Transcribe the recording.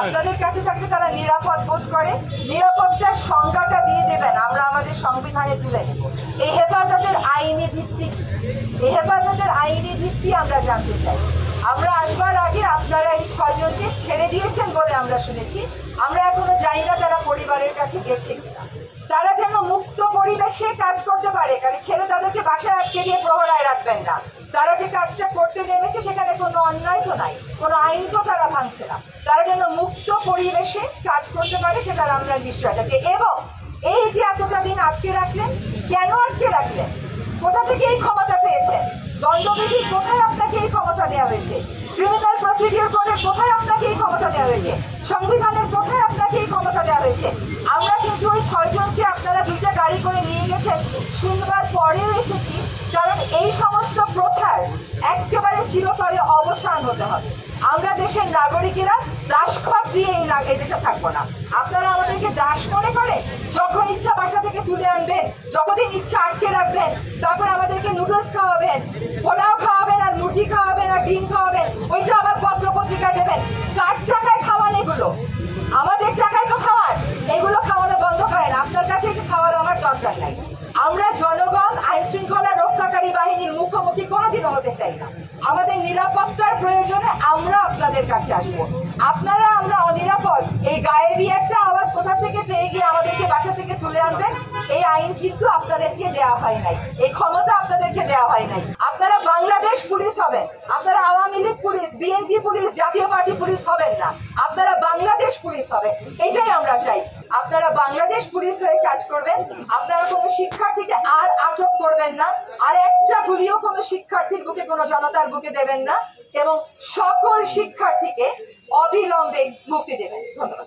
আপনাদের কাছে থাকলে তারা নিরাপদ বোধ করে। নিরাপত্তার সংজ্ঞাটা দিয়ে দেবেন, আমরা আমাদের সংবিধানে তুলে নেব। এই হেফাজতের আইনি ভিত্তি, এই হেফাজতের আইনি ভিত্তি আমরা জানতে চাই। আমরা আসবার আগে আপনারা এই 6 জনকে ছেড়ে দিয়েছেন বলে আমরা শুনেছি। আমরা এখনো জানি না তারা পরিবারের কাছে গেছে কিনা। তারা যেন মুক্ত পরিবেশে কাজ করতে পারে, কারণ ছেলে তাদেরকে বাসায় আটকে দিয়ে প্রহরায় রাখবেন না। তারা যে কাজটা করতে নেমেছে সেখানে কোনো অন্যায় তো নাই, কোনো আইন তো তারা ভাঙছে না। তারা যেন মুক্ত পরিবেশে কাজ করতে পারে সেটার আমরা নিশ্চয় আছে। এবং এই যে এতটা দিন আটকে রাখলেন, কেন আটকে রাখলেন? কোথা থেকে এই ক্ষমতা পেয়েছেন? দণ্ডবিধি কোথায় আপনাকে এই ক্ষমতা দেওয়া হয়েছে? ক্রিমিনাল প্রসিডিওর কোডের কোথায় আপনাকে এই ক্ষমতা দেওয়া হয়েছে? সংবিধানের কোথায় আপনাকে এই ক্ষমতা দেওয়া হয়েছে? আমরা কিন্তু ওই 6 জনকে আপনারা 2টা গাড়ি করে নিয়ে গেছেন শুনবার পরেও এসেছি, কারণ এই সমস্ত প্রথার একেবারে চিরতরে অবসান হতে হবে। আমরা দেশের নাগরিকেরা দাসখত দিয়ে এই দেশে থাকবো না। আপনারা আমাদেরকে দাস মনে করে যখন ইচ্ছা বাসা থেকে তুলে আনবেন, যতদিন ইচ্ছা আটকে রাখবেন, তারপর আমাদেরকে নুডলস খাওয়াবেন, পোলাও খাওয়াবেন, আর মুরগি খাওয়াবেন, আর ডিম খাওয়াবেন, ওইটা আবার পত্র পত্রিকা দেবেন। কার টাকায় খাওয়ান এগুলো? আমাদের টাকায় তো খাওয়ান। এগুলো খাওয়ানো বন্ধ করেন। আপনার কাছে এসে খাওয়ার আমার দরকার নাই। আমরা জনগণ আইন শৃঙ্খলা রক্ষাকারী বাহিনীর মুখোমুখি কোনোদিনও হতে চাই না। আমাদের নিরাপত্তার প্রয়োজনে আমরা আপনাদের কাছে আসবো। আপনারা আমরা অনিরাপদ, এই গায়েবী একটা আওয়াজ কোথা থেকে পেয়ে গিয়ে আমাদেরকে বাসা থেকে তুলে আনবেন, এই আইন কিন্তু আপনাদেরকে দেওয়া হয় নাই, এই ক্ষমতা আপনাদেরকে দেওয়া হয় নাই। আপনারা বাংলাদেশ পুলিশ হবেন, আপনারা Awami League police, BNP police, জাতীয় পার্টি পুলিশ হবেন না, আপনারা বাংলাদেশ পুলিশ হবেন। এটাই আমরা চাই। আপনারা বাংলাদেশ পুলিশ হয়ে কাজ করবেন। আপনারা কোনো শিক্ষার্থীকে আর আটক করবেন না, আর একটা গুলিও কোনো শিক্ষার্থীর বুকে, কোনো জনতার বুকে দেবেন না, এবং সকল শিক্ষার্থীকে অবিলম্বে মুক্তি দেবেন। ধন্যবাদ।